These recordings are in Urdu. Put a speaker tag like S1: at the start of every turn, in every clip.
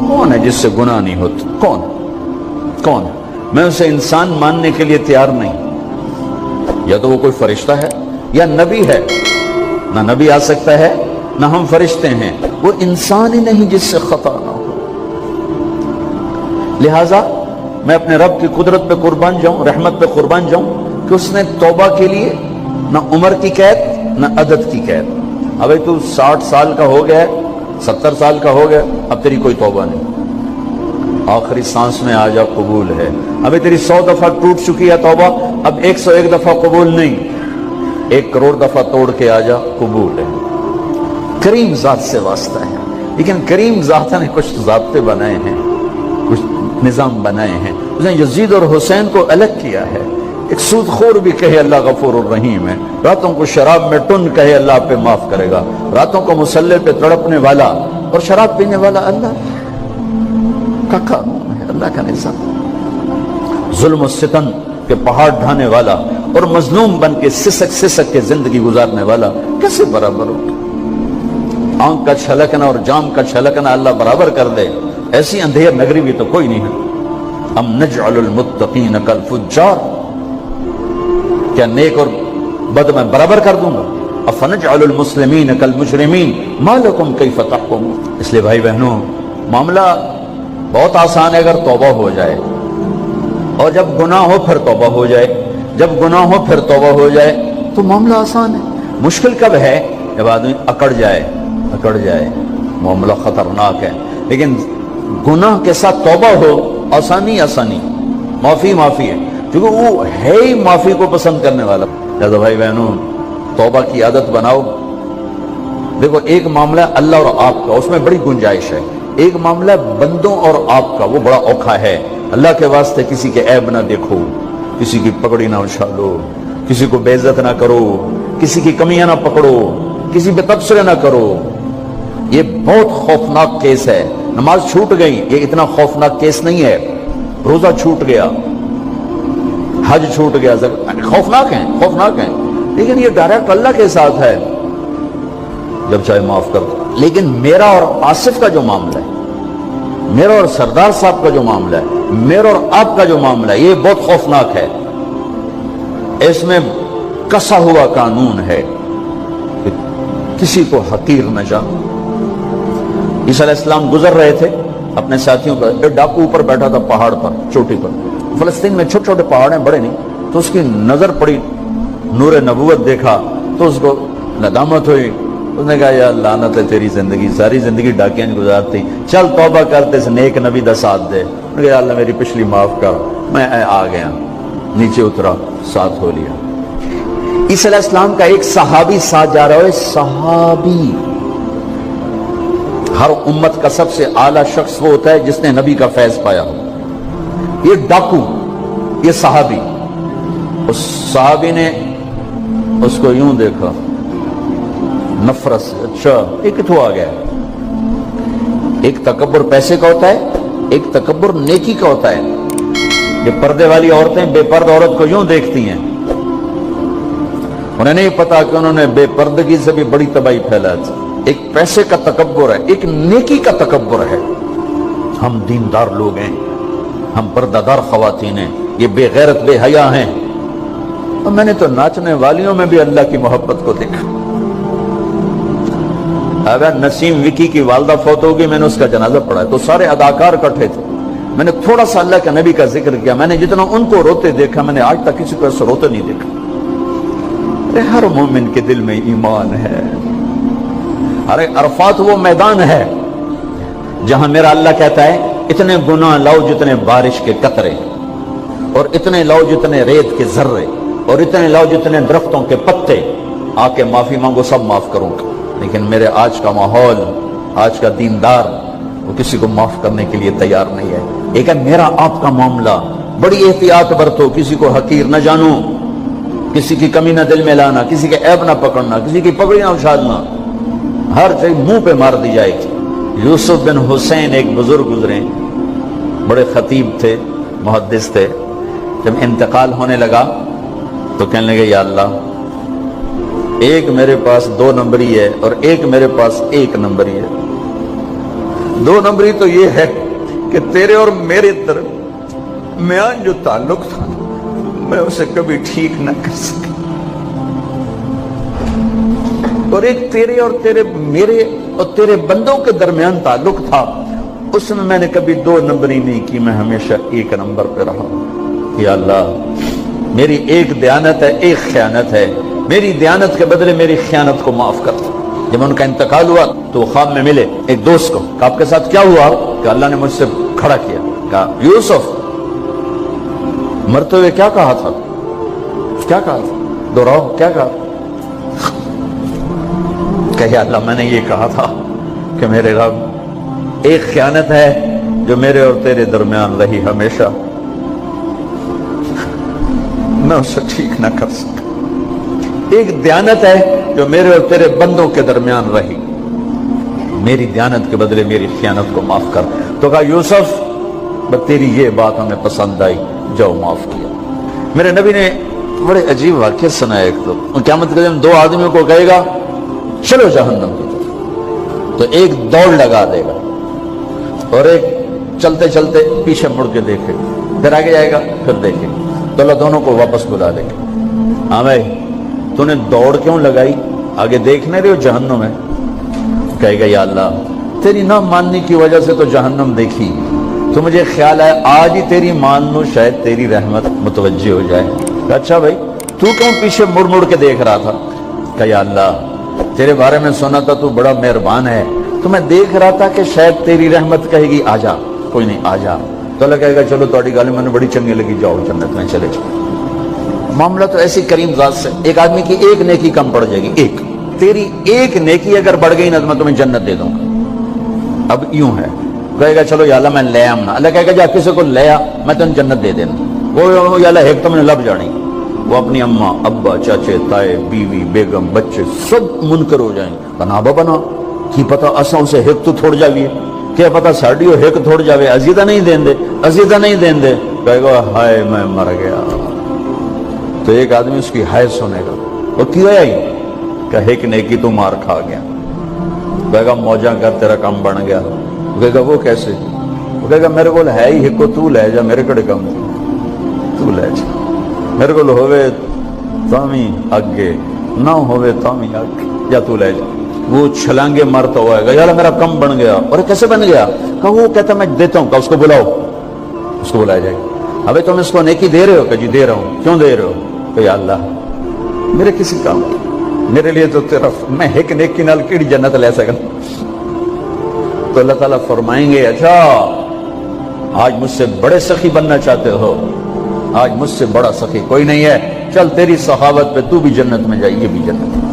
S1: کون ہے جس سے گناہ نہیں ہوتا؟ کون کون؟ میں اسے انسان ماننے کے لیے تیار نہیں. یا تو وہ کوئی فرشتہ ہے یا نبی ہے. نہ نبی آ سکتا ہے نہ ہم فرشتے ہیں. وہ انسان ہی نہیں جس سے خطا نہ ہو. لہذا میں اپنے رب کی قدرت پہ قربان جاؤں, رحمت پہ قربان جاؤں کہ اس نے توبہ کے لیے نہ عمر کی قید نہ عدد کی قید. ابھی تو 60 سال کا ہو گیا, 70 سال کا ہو گیا, اب تیری کوئی توبہ نہیں, آخری سانس میں آ جا قبول ہے. ابھی تیری 100 دفعہ ٹوٹ چکی ہے توبہ, اب 101 دفعہ قبول نہیں, 1 کروڑ دفعہ توڑ کے آ جا قبول ہے. کریم ذات سے واسطہ ہے. لیکن کریم ذات نے کچھ ضابطے بنائے ہیں, کچھ نظام بنائے ہیں. اس نے یزید اور حسین کو الگ کیا ہے. ایک سود خور بھی کہے اللہ غفور الرحیم ہے, راتوں کو شراب میں ٹن کہے اللہ پہ معاف کرے گا, راتوں کو مصلے پہ تڑپنے والا اور شراب پینے والا اللہ کا قانون ہے, اللہ کا نظام. ظلم و ستم کے پہاڑ ڈھانے والا اور مظلوم بن کے سسک سسک کے زندگی گزارنے والا کیسے برابر ہو؟ آنکھ کا چھلکنا اور جام کا چھلکنا اللہ برابر کر دے, ایسی اندھیر نگری بھی تو کوئی نہیں ہے. ام نجعل المتقین کالفجار, کیا نیک اور بد میں برابر کر دوں گا؟ افنجعل المسلمین کالمجرمین ما لکم کیف تحکمون. اس لیے بھائی بہنوں, معاملہ بہت آسان ہے اگر توبہ ہو جائے, اور جب گناہ ہو پھر توبہ ہو جائے, جب گناہ ہو پھر توبہ ہو جائے تو معاملہ آسان ہے. مشکل کب ہے؟ جب آدمی اکڑ جائے, معاملہ خطرناک ہے. لیکن گناہ کے ساتھ توبہ ہو, آسانی آسانی, معافی معافی ہے, کیونکہ وہ ہے ہی معافی کو پسند کرنے والا. لہذا بھائی بہنوں, توبہ کی عادت بناؤ. دیکھو, ایک معاملہ اللہ اور آپ کا, اس میں بڑی گنجائش ہے. ایک معاملہ بندوں اور آپ کا, وہ بڑا اوکھا ہے. اللہ کے واسطے کسی کے عیب نہ دیکھو, کسی کی پگڑی نہ اچھالو, کسی کو بے عزت نہ کرو, کسی کی کمیاں نہ پکڑو, کسی پہ تبصرے نہ کرو. یہ بہت خوفناک کیس ہے. نماز چھوٹ گئی, یہ اتنا خوفناک کیس نہیں ہے. روزہ چھوٹ گیا, حج چھوٹ گیا, خوفناک ہیں. لیکن یہ ڈائریکٹ اللہ کے ساتھ ہے, جب چاہے معاف کر دو. لیکن میرا اور آصف کا جو معاملہ ہے, میرا اور سردار صاحب کا جو معاملہ ہے, میرا اور آپ کا جو معاملہ ہے, یہ بہت خوفناک ہے. اس میں کسا ہوا قانون ہے کہ کسی کو حقیر نہ جانو. عیسیٰ علیہ السلام گزر رہے تھے اپنے ساتھیوں پر, ایک ڈاکو اوپر بیٹھا تھا پہاڑ پر, چوٹی پر. فلسطین میں چھوٹے چھوٹے پہاڑ ہیں, بڑے نہیں. تو اس کی نظر پڑی, نور نبوت دیکھا تو اس کو ندامت ہوئی. اس نے کہا یا لعنت ہے تیری زندگی, ساری زندگی ڈاکیاں گزارتی, چل توبہ کرتے اس نیک نبی دا ساتھ دے. انہوں نے کہا یا اللہ میری پچھلی معاف کر. میں آ گیا, نیچے اترا, ساتھ ہو لیا. عیسیٰ علیہ السلام کا ایک صحابی ساتھ جا رہا ہے. صحابی, ہر امت کا سب سے اعلیٰ شخص وہ ہوتا ہے جس نے نبی کا فیض پایا ہو. یہ ڈاکو, یہ صحابی. اس صحابی نے اس کو یوں دیکھا نفرت سے, اچھا یہ کتوں آ گیا. ایک تکبر پیسے کا ہوتا ہے, ایک تکبر نیکی کا ہوتا ہے. یہ پردے والی عورتیں بے پرد عورت کو یوں دیکھتی ہیں, انہیں نہیں پتا کہ انہوں نے بے پردگی سے بھی بڑی تباہی پھیلا تھی. ایک پیسے کا تکبر ہے, ایک نیکی کا تکبر ہے. ہم دیندار لوگ ہیں, ہم پردہ دار خواتین ہیں, یہ بے غیرت بے حیا ہیں. اور میں نے تو ناچنے والیوں میں بھی اللہ کی محبت کو دیکھا. اگر نسیم وکی کی والدہ فوت ہوگی, میں نے اس کا جنازہ پڑھا تو سارے اداکار اکٹھے تھے. میں نے تھوڑا سا اللہ کے نبی کا ذکر کیا. میں نے جتنا ان کو روتے دیکھا, میں نے آج تک کسی کو ایسا روتے نہیں دیکھا. ہر مومن کے دل میں ایمان ہے. ارے عرفات وہ میدان ہے جہاں میرا اللہ کہتا ہے اتنے گناہ لاؤ جتنے بارش کے قطرے, اور اتنے لاؤ جتنے ریت کے ذرے, اور اتنے لاؤ جتنے درختوں کے پتے, آ کے معافی مانگو, سب معاف کروں گا. لیکن میرے آج کا ماحول, آج کا دیندار, وہ کسی کو معاف کرنے کے لیے تیار نہیں ہے. ایک ہے میرا آپ کا معاملہ, بڑی احتیاط برتو, کسی کو حقیر نہ جانو, کسی کی کمی نہ دل میں لانا, کسی کے عیب نہ پکڑنا, کسی کی پگڑی نہ اچھالنا. ہر چیز منہ پہ مار دی جائے گی. یوسف بن حسین ایک بزرگ گزرے, بڑے خطیب تھے, محدث تھے. جب انتقال ہونے لگا تو کہنے لگے یا اللہ, ایک میرے پاس 2 نمبری ہے اور ایک میرے پاس 1 نمبری ہے. دو نمبری تو یہ ہے کہ تیرے اور میرے درمیان جو تعلق تھا میں اسے کبھی ٹھیک نہ کر سکا، اور ایک تیرے اور میرے اور تیرے بندوں کے درمیان تعلق تھا، اس میں نے کبھی دو نمبری نہیں کی، میں ہمیشہ ایک نمبر پہ رہا۔ یا اللہ میری ایک دیانت ہے، ایک خیانت ہے، میری دیانت کے بدلے میری خیانت کو معاف کر۔ جب ان کا انتقال ہوا تو خواب میں ملے ایک دوست کو، کہ آپ کے ساتھ کیا ہوا؟ کہ اللہ نے مجھ سے کھڑا کیا، کہا یوسف مرتے ہوئے کیا کہا تھا؟ کیا کہا تھا؟ دوہراؤ، کیا کہا؟ کہ یا اللہ میں نے یہ کہا تھا کہ میرے رب ایک خیانت ہے جو میرے اور تیرے درمیان رہی ہمیشہ، میں اسے ٹھیک نہ کر سکا، ایک دیانت ہے جو میرے اور تیرے بندوں کے درمیان رہی، میری دیانت کے بدلے میری خیانت کو معاف کر۔ تو کہا یوسف بس تیری یہ بات ہمیں پسند آئی، جاؤ معاف کیا۔ میرے نبی نے بڑے عجیب واقعہ سنایا، ایک تو قیامت کے دن دو آدمیوں کو کہے گا چلو جہنم کی طرف، تو ایک دوڑ لگا دے گا اور ایک چلتے چلتے پیچھے مڑ کے دیکھے، پھر آگے جائے گا، پھر دیکھے، تو اللہ دونوں کو واپس بلا لے گا۔ ہاں بھائی تو نے دوڑ کیوں لگائی؟ آگے دیکھنے رہے ہو جہنم ہے؟ کہے گا یا اللہ تیری نہ ماننے کی وجہ سے تو جہنم دیکھی، تو مجھے خیال ہے آج ہی تیری مان لوں، شاید تیری رحمت متوجہ ہو جائے۔ اچھا بھائی تو کیوں پیچھے مڑ مڑ کے دیکھ رہا تھا؟ کہ یا اللہ تیرے بارے میں سنا تھا تو بڑا مہربان ہے، تو میں دیکھ رہا تھا کہ شاید تیری رحمت کہے گی آ جا، کوئی نہیں آ جا، تو اللہ کہے گا چلو تھوڑی گل میں نے بڑی چنگی لگی، جاؤ جنت میں چلے جاؤ۔ معاملہ تو ایسی کریم ذات سے، ایک آدمی کی ایک نیکی کم پڑ جائے گی، ایک تیری ایک نیکی اگر بڑھ گئی نا تو میں تمہیں جنت دے دوں گا۔ اب یوں ہے، کہے گا چلو یا اللہ میں لے آؤں نا، اللہ کہے گا جا کسی کو لے آ میں تمہیں جنت دے دینا، وہ یا اللہ ایک تو میں نے لب جانی، وہ اپنی اماں ابا چاچے تائے بیوی بیگم بچے سب منکر ہو جائیں، بنا بنا کی پتہ اساں اسے ہک تو تھوڑ جاویے، کیا پتہ ساڑی ہو ہک تھوڑ جاوے، عزیزہ نہیں دین دے، عزیزہ نہیں دین دے، کہے گا ہائے میں مر گیا۔ تو ایک آدمی اس کی ہائے سنے گا، وہ کیوں آئی؟ کہ ہک نیکی تو مار کھا گیا، کہے گا موجہ کر تیرا کام بن گیا، کہے گا وہ کیسے؟ وہ کہے گا میرے کو ہے ہی ہکو تو لے جا، میرے کڑے کام تو لے جا، میرے کو ہوئے تامی اگے نہ ہوئے تامی اگے، یا تو لے جا۔ وہ چھلانگے مارتا ہوا ہے، یار میرا کم بن گیا، اور کیسے بن گیا؟ کہ وہ کہتا میں دیتا ہوں، کہ اس کو بلاؤ، اس کو بلایا جائے گا۔ ابھی تم اس کو نیکی دے رہے ہو؟ کہ جی دے رہا ہوں۔ کیوں دے رہے ہو؟ کہ یا اللہ میرے کسی کام میرے لیے تو تیرا میں ایک نیکی نال کیڑی جنت لے سکا۔ تو اللہ تعالیٰ فرمائیں گے اچھا آج مجھ سے بڑے سخی بننا چاہتے ہو، آج مجھ سے بڑا سخی کوئی نہیں ہے، چل تیری سخاوت پہ تو بھی جنت میں جائے، یہ بھی جنت میں۔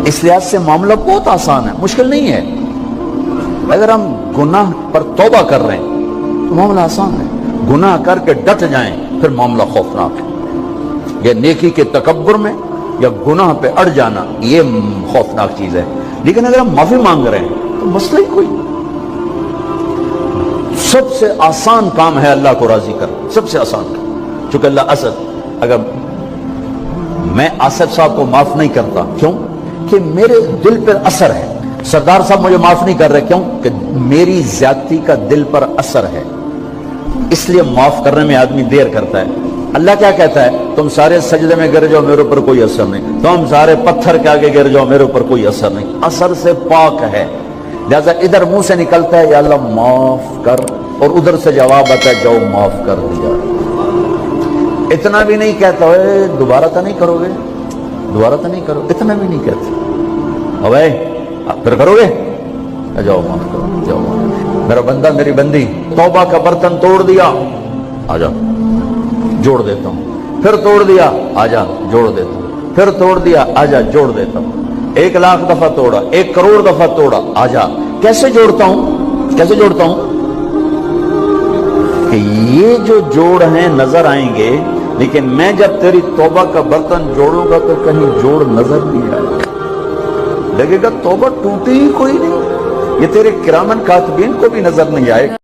S1: اس لحاظ سے معاملہ بہت آسان ہے، مشکل نہیں ہے۔ اگر ہم گناہ پر توبہ کر رہے ہیں تو معاملہ آسان ہے، گناہ کر کے ڈٹ جائیں پھر معاملہ خوفناک ہے۔ یا نیکی کے تکبر میں یا گناہ پہ اڑ جانا یہ خوفناک چیز ہے۔ لیکن اگر ہم معافی مانگ رہے ہیں تو مسئلہ ہی کوئی، سب سے آسان کام ہے اللہ کو راضی کر، سب سے آسان کام۔ چونکہ اللہ اسد، اگر میں اسد صاحب کو معاف نہیں کرتا، کیوں کہ میرے دل پر اثر ہے، سردار صاحب مجھے معاف نہیں کر رہے، کیوں کہ میری زیادتی کا دل پر اثر ہے، اس لیے معاف کرنے میں آدمی دیر کرتا ہے۔ اللہ کیا کہتا ہے؟ تم سارے سجدے میں گر جاؤ میرے اوپر کوئی اثر نہیں، تم سارے پتھر کے آگے گر جاؤ میرے اوپر کوئی اثر نہیں، اثر سے پاک ہے۔ لہذا ادھر منہ سے نکلتا ہے یا اللہ معاف کر، اور ادھر سے جواب آتا ہے جاؤ معاف کر دیا۔ اتنا بھی نہیں کہتا ہے دوبارہ تو نہیں کرو گے، دوبارہ تو نہیں کرو، اتنا بھی نہیں کہتے، اوے پھر کرو گے، جاؤ معاف کرو، جاؤ معاف۔ میرا بندہ میری بندی توبہ کا برتن توڑ دیا، آ جا جوڑ دیتا ہوں، پھر توڑ دیا، آ جا جوڑ دیتا ہوں، پھر توڑ دیا، آ جا جوڑ دیتا ہوں، 1,00,000 دفعہ توڑا، 1 کروڑ دفعہ توڑا، آ جا۔ کیسے جوڑتا ہوں؟ کیسے جوڑتا ہوں؟ کہ یہ جو جوڑ ہیں نظر آئیں گے، لیکن میں جب تیری توبہ کا برتن جوڑوں گا تو کہیں جوڑ نظر نہیں آئے گا، لگے گا توبہ ٹوٹی ہی کوئی نہیں، یہ تیرے کرامن کاتبین کو بھی نظر نہیں آئے گا۔